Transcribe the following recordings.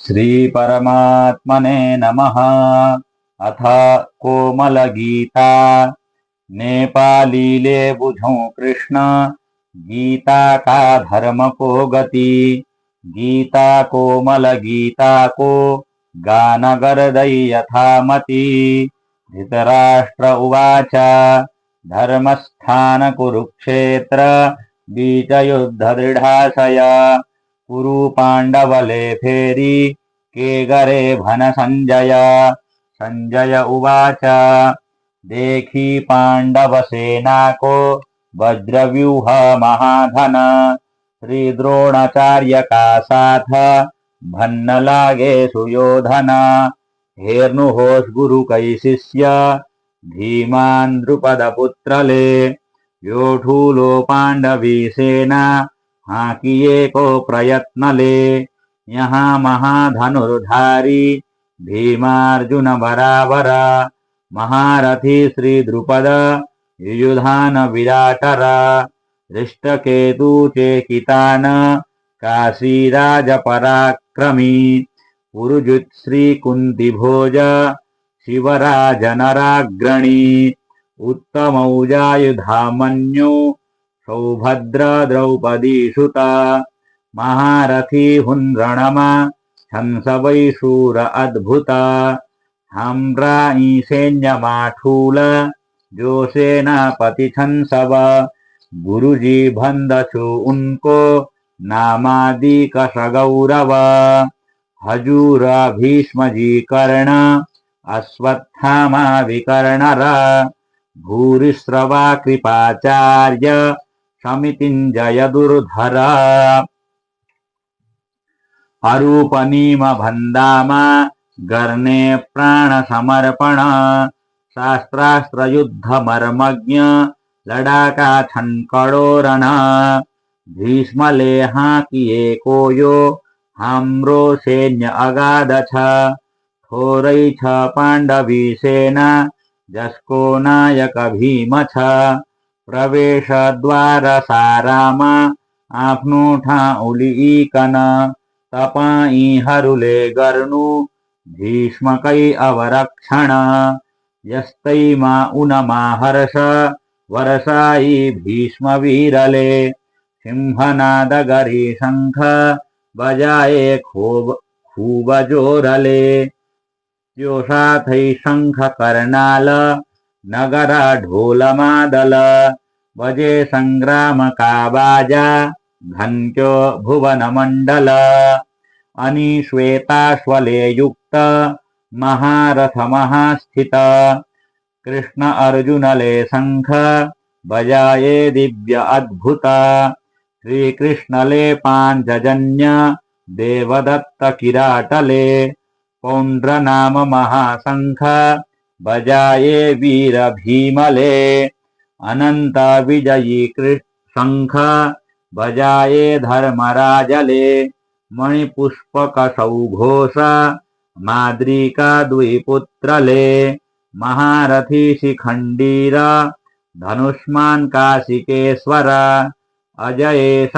श्री परमात्मने नमः। अथ कोमलगीता। नेपालीले बुझौं कृष्ण, गीता का धर्म को गति। गीता कोमल गीता को गान गर्दै यथामति। धृतराष्ट्र उवाच धर्मस्थान कुरुक्षेत्र, बीजयुद्ध दृढाशय। कुरु पाण्डवले फेरी, के गरे भन संजय। संजय उवाच देखी पांडव सेना को, वज्रव्यूह महाधन। श्री द्रोणाचार्य का साथ, भन्न लागे सुयोधन। हेर्नु होस गुरु कै शिष्य, धीमान द्रुपद पुत्रले। यो ठूलो पाण्डवी सेना, हाकिएको प्रयत्नले। यहाँ महाधनुर्धारी, भीमार्जुन बराबर। महारथी श्री द्रुपद, युयुधान विराटर। हृष्टकेतु चेकितान, काशीराज पराक्रमी। पुरुजित श्री कुंती भोज, शिवराज नराग्रणी। उत्तमौजायुधामन्यु, सौभद्र द्रौपदी सुता। महारथी हुन् रणमा, हंस वै शूर अद्भुता। हाम्रा यी सैन्यमा ठूला, जो सेनापति छन् सब। गुरुजी भन्दछु उनको, नामादि कस गौरव। हजुर भीष्मजी कर्ण, अश्वत्थामा विकर्ण र। भूरिश्रवा कृपाचार्य, समितिञ्जय दुर्धर। अरूपनीम भन्दामा, गर्ने प्राण समर्पण। शास्त्रास्त्र युद्ध मर्मज्ञ, लडाका छन् कड़ोरण। भीष्मले हाकिएको यो, हाम्रो सैन्य अगाध छ। थोरै छ पाण्डवी सेना, जसको नायक भीम छ। प्रवेशद्वार सारामा, आफ्नो ठाउँ लिइकन। तपाईहरूले गर्नु, भीष्मकै अवरक्षण। यस्तैमा उनमा हर्ष, वर्षाई भीष्म वीरले। सिंहनाद गरी शंख, बजाए खूब जोरले। त्यो साथै शंख कर्णाल, नगरा ढोल मादल। बजे संग्राम का बाजा, घन्ट्यो भुवन मण्डल। अनि श्वेताश्वले युक्त, महारथ महास्थित। कृष्ण अर्जुनले शंख, बजाए दिव्य अद्भुत। श्री कृष्णले पांचजन्य, देवदत्त किराटले। पौंड्र नाम महाशंख, बजाए वीर भीमले। अनंत विजयी शंख, बजाए धर्मराजले। मणिपुष्पक सौघोष, माद्रिका द्विपुत्रले। महारथी शिखंडीर, धनुष्मान काशिकेश्वर। अजेय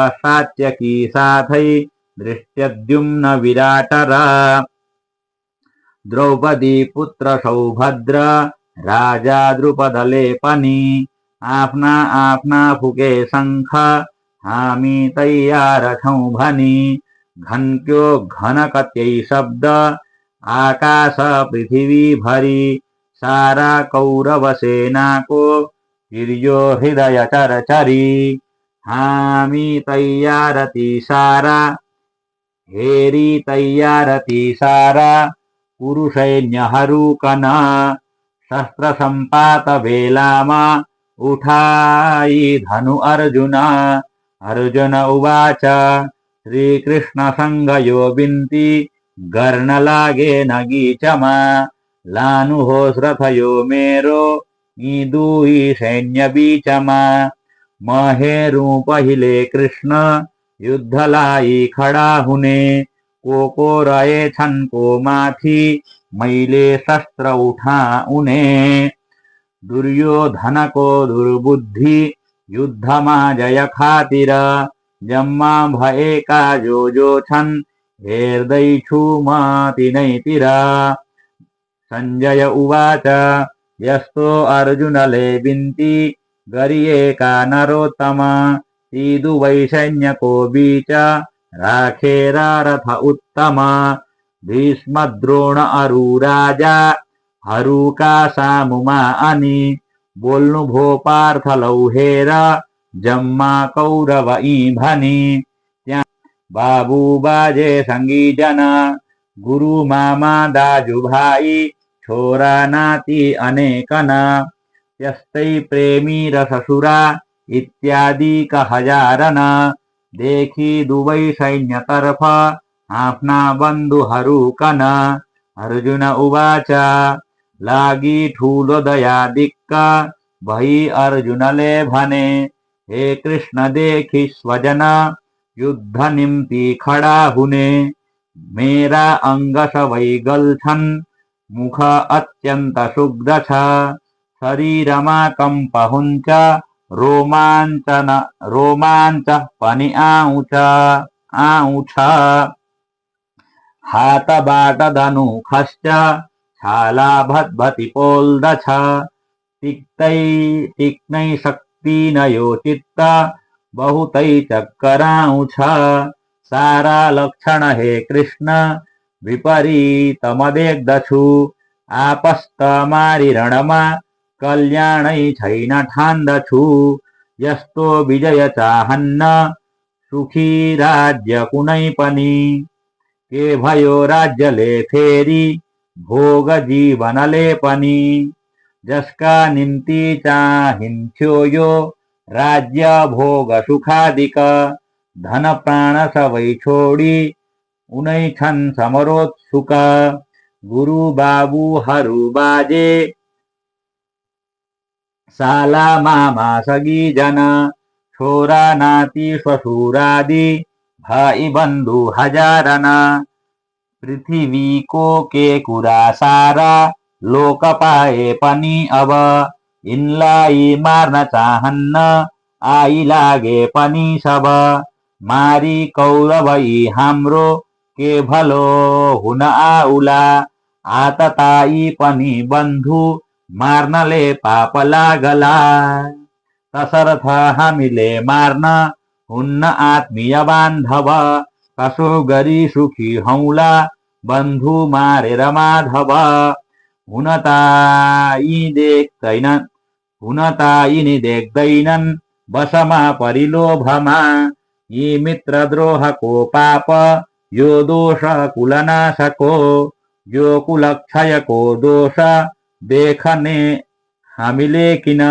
सात्यकी साथै, दृष्टद्युम्न विराटर। द्रौपदी पुत्र सौभद्र, राजा द्रुपदले पनि। आफ्ना आफ्ना फुके शंख, हामी तैयार छौं भनी। घन्क्यो घनकत्यै शब्द, आकाश पृथ्वी भरी। सारा कौरव सेनाको, हिर्यो हृदय चरचरी। हामी तैयारती सारा, हेरी तैयारती सारा। कुरु सैन्यहरूकन, शस्त्र सम्पात बेलामा। उठाई धनु अर्जुन। अर्जुन उवाच श्रीकृष्णसँग यो बिन्ती, गर्न लागे नगीचमा। लानुहोस् रथ यो मेरो, यी दुई सैन्य बीचमा। म हेरौं पहिले कृष्ण, युद्धलाई खडा हुने। को रहेछन् को माथि, मैले शस्त्र उठाउने। दुर्योधनको दुर्बुद्धि, युद्धमा जय खातिर। जम्मा भएका जो छन् हेर्दैछु म तिनैतिर। सञ्जय उवाच यस्तो अर्जुनले बिन्ती गरिएका नरोत्तम ती दुवै सैन्यको बीच राखेर रथ उत्तम। भीष्म द्रोण अरु राजाहरूका सामुमा अनि बोल्नु भो पार्थ लौहेर जम्मा कौरव यी भनी। त्यहाँ बाबु बाजे सङ्गीजन गुरु मामा दाजुभाइ छोरा नाति अनेकन त्यस्तै प्रेमी र ससुरा इत्यादि हजारन देखि दुवै सैन्यतर्फ आफ्ना बन्धुहरू कन। अर्जुन उवाच लागि ठुलो दया दिक्क भई अर्जुनले भने हे कृष्ण देखि स्वजन युद्ध निम्ति खडा हुने। मेरा अङ्ग सबै गल्छन् मुख अत्यन्त सुग्दछ शरीरमा कम्प हुन्छ रोमाञ्च पनि आउँछ। हातबाट धनु खस्छ छाला भतभती पोल्दछ टिक्नै सक्दिन यो चित्त बहुतै चक्कर आउँछ। सारा लक्षण हे कृष्ण विपरीत म देख्दछु आपस्त मारी रणमा कल्याणै छैन ठान्दछु। यस्तो विजय चाहन्न सुखी राज्य कुनै पनि के भयो राज्यले फेरि भोग जीवनले पनि। जसका निम्ति चाहिन्थ्यो यो राज्य भोग सुखादिक धन प्राण सबै छोडी उनै छन् समरोत्सुक। गुरु बाबुहरू बाजे साला मामा सगीजन छोरा नाति श्वशुरादि भाइ बन्धु हजारन पृथ्वीको के कुरा सारा लोक पाए पनि अब यिनलाई मार्न चाहन्न आइलागे पनि सब। मारी कौरव यी हाम्रो के भलो हुन आउला आततायी पनि बन्धु मार्नले पाप लागला। तसर्थ हामीले मार्न हुन्न आत्मीय बान्धव कसो गरी सुखी हौला बन्धु मारेर माधव। हुन त यिनी देख्दैनन् वशमा परिलोभमा यी मित्रद्रोहको पाप यो दोष कुलनाशको यो कुलक्षयको दोष देखने हामीले किन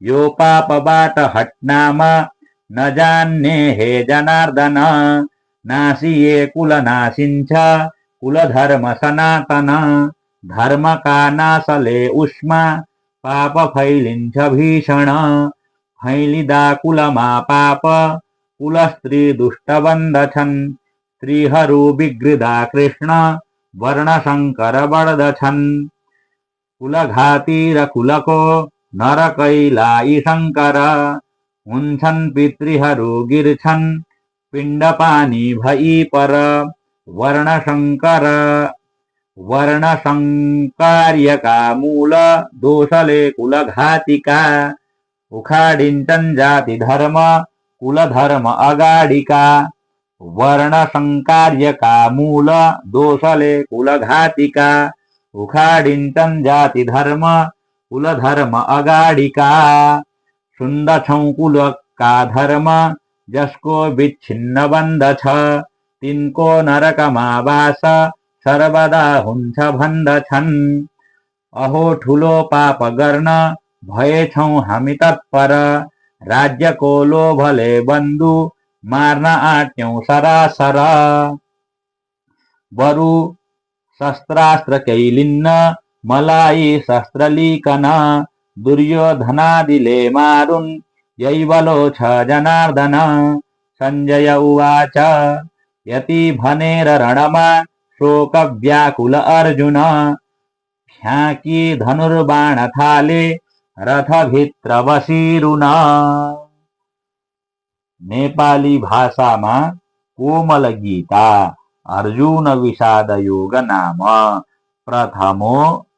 यो पापबाट हट्नामा नजान्ने हे जनार्दन। नासिए कुल नासिन्छ कुलधर्म सनातन धर्मका नाशले उष्मा पाप फैलिन्छ भीषण। फैलिँदा कुलमा पाप कुल स्त्री दुष्ट बन्दछन् स्त्रीहरू बिग्रिँदा कृष्ण वर्ण शङ्कर बढ्दछन्। कुलघाती र कुलको नरकैलाई शङ्कर हुन्छन् पितृहरू गिर्छन् पिण्ड पानी भई पर। वर्णशङ्कार्यका मूल दोषले कुलघातिका उखाडिन्छन् जाति धर्म कुलधर्म अगाडिका। वर्णशङ्कार्यका मूल दोषले कुलघातिका उखाडिन्छन् जाति धर्म कुलधर्म अगाडिका। सुन्दछौँ कुलका धर्म जसको विच्छिन्न बन्दछ तिनको नरकमा वास सर्वदा हुन्छ भन्दछन्। अहो ठुलो पाप गर्न भएछौँ हामी तत्पर राज्यको लोभले बन्धु मार्न आट्यौँ सरासर। बरु शस्त्रास्त्र केही लिन्न मलाई शस्त्र लिकन दुर्योधनादिले मारुन् यही बलो छ जनार्दन। सञ्जय उवाच यति भनेर रणमा शोक व्याकुल अर्जुन फ्याँकी धनुर्बाण थाले रथभित्र बसिरुन। नेपाली भाषामा कोमल गीता अर्जुन विषाद योग नाम प्रथमोऽध्यायः।